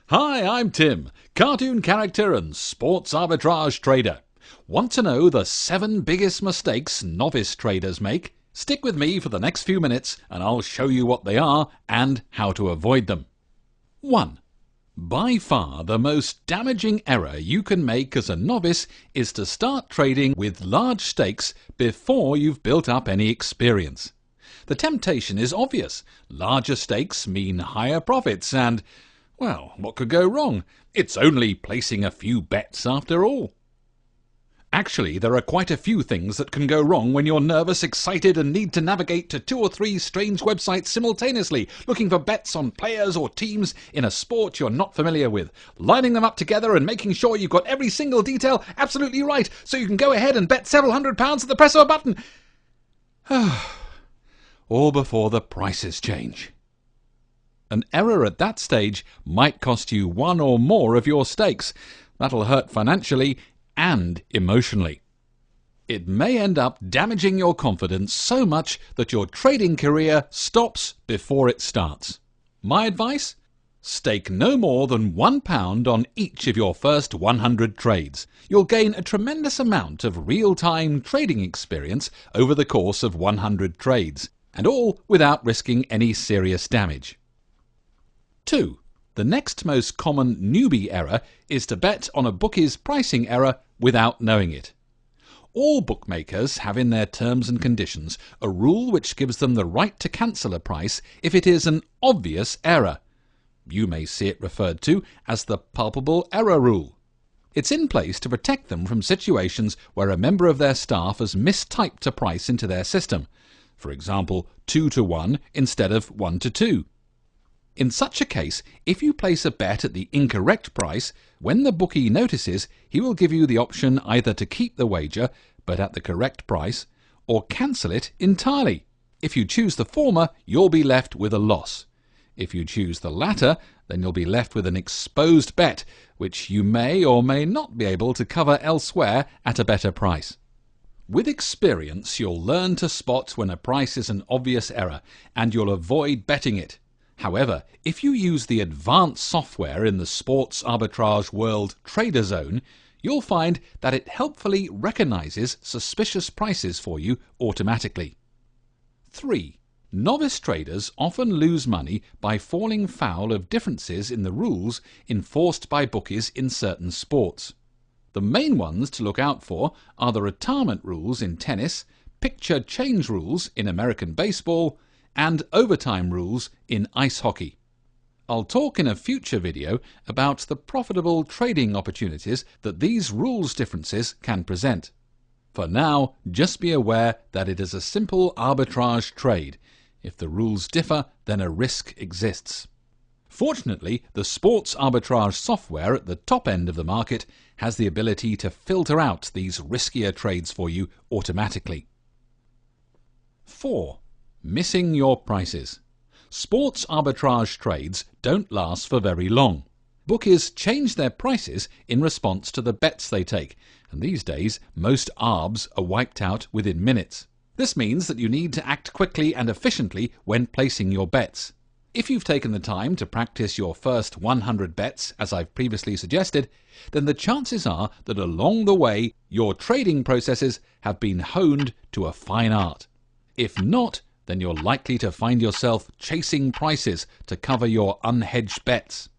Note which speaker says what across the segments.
Speaker 1: Hi, I'm Tim, cartoon character and sports arbitrage trader. Want to know the 7 biggest mistakes novice traders make? Stick with me for the next few minutes and I'll show you what they are and how to avoid them. 1. By far the most damaging error you can make as a novice is to start trading with large stakes before you've built up any experience. The temptation is obvious. Larger stakes mean higher profits and, well, what could go wrong? It's only placing a few bets after all. Actually, there are quite a few things that can go wrong when you're nervous, excited and need to navigate to 2 or 3 strange websites simultaneously, looking for bets on players or teams in a sport you're not familiar with, lining them up together and making sure you've got every single detail absolutely right so you can go ahead and bet several £100s at the press of a button. All before the prices change. An error at that stage might cost you 1 or more of your stakes. That'll hurt financially and emotionally. It may end up damaging your confidence so much that your trading career stops before it starts. My advice? Stake no more than £1 on each of your first 100 trades. You'll gain a tremendous amount of real-time trading experience over the course of 100 trades, and all without risking any serious damage. 2. The next most common newbie error is to bet on a bookie's pricing error without knowing it. All bookmakers have in their terms and conditions a rule which gives them the right to cancel a price if it is an obvious error. You may see it referred to as the palpable error rule. It's in place to protect them from situations where a member of their staff has mistyped a price into their system. For example, 2 to 1 instead of 1 to 2. In such a case, if you place a bet at the incorrect price, when the bookie notices, he will give you the option either to keep the wager, but at the correct price, or cancel it entirely. If you choose the former, you'll be left with a loss. If you choose the latter, then you'll be left with an exposed bet, which you may or may not be able to cover elsewhere at a better price. With experience, you'll learn to spot when a price is an obvious error, and you'll avoid betting it. However, if you use the advanced software in the sports arbitrage world Trader Zone, you'll find that it helpfully recognizes suspicious prices for you automatically. 3. Novice traders often lose money by falling foul of differences in the rules enforced by bookies in certain sports. The main ones to look out for are the retirement rules in tennis, picture change rules in American baseball, and overtime rules in ice hockey. I'll talk in a future video about the profitable trading opportunities that these rules differences can present. For now, just be aware that it is a simple arbitrage trade. If the rules differ, then a risk exists. Fortunately, the sports arbitrage software at the top end of the market has the ability to filter out these riskier trades for you automatically. 4. Missing your prices. Sports arbitrage trades don't last for very long. Bookies change their prices in response to the bets they take, and these days most arbs are wiped out within minutes. This means that you need to act quickly and efficiently when placing your bets. If you've taken the time to practice your first 100 bets, as I've previously suggested, then the chances are that along the way your trading processes have been honed to a fine art. If not, then you're likely to find yourself chasing prices to cover your unhedged bets.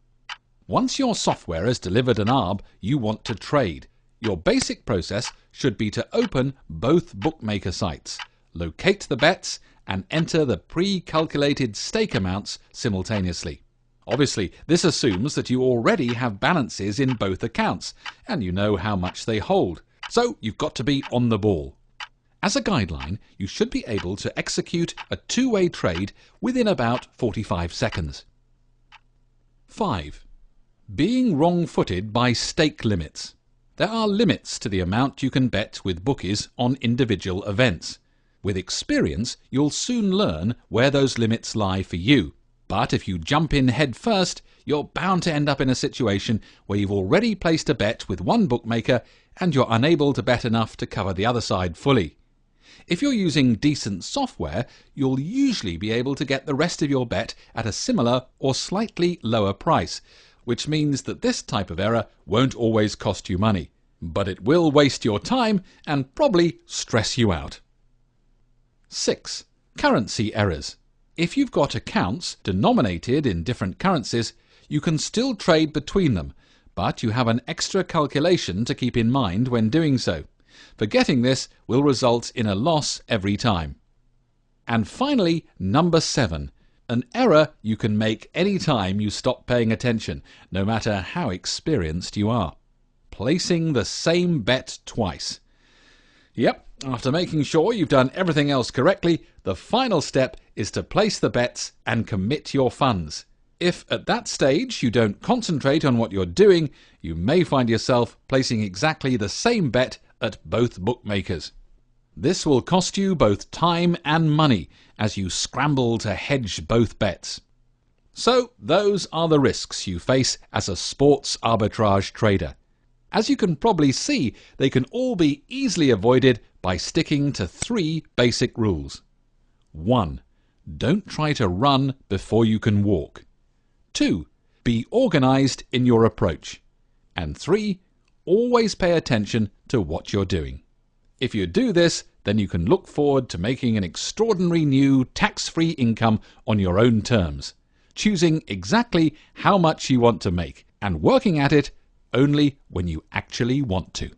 Speaker 1: Once your software has delivered an arb you want to trade, your basic process should be to open both bookmaker sites, locate the bets, and enter the pre-calculated stake amounts simultaneously. Obviously, this assumes that you already have balances in both accounts, and you know how much they hold. So you've got to be on the ball. As a guideline, you should be able to execute a two-way trade within about 45 seconds. 5. Being wrong-footed by stake limits. There are limits to the amount you can bet with bookies on individual events. With experience, you'll soon learn where those limits lie for you. But if you jump in head first, you're bound to end up in a situation where you've already placed a bet with one bookmaker and you're unable to bet enough to cover the other side fully. If you're using decent software, you'll usually be able to get the rest of your bet at a similar or slightly lower price, which means that this type of error won't always cost you money, but it will waste your time and probably stress you out. 6. Currency errors. If you've got accounts denominated in different currencies, you can still trade between them, but you have an extra calculation to keep in mind when doing so. Forgetting this will result in a loss every time. And finally, number 7. An error you can make any time you stop paying attention, no matter how experienced you are. Placing the same bet twice. Yep, after making sure you've done everything else correctly, the final step is to place the bets and commit your funds. If at that stage you don't concentrate on what you're doing, you may find yourself placing exactly the same bet at both bookmakers. This will cost you both time and money as you scramble to hedge both bets. So those are the risks you face as a sports arbitrage trader. As you can probably see, they can all be easily avoided by sticking to 3 basic rules. 1. Don't try to run before you can walk. 2. Be organized in your approach. And 3. Always pay attention to what you're doing. If you do this, then you can look forward to making an extraordinary new tax-free income on your own terms, choosing exactly how much you want to make and working at it only when you actually want to.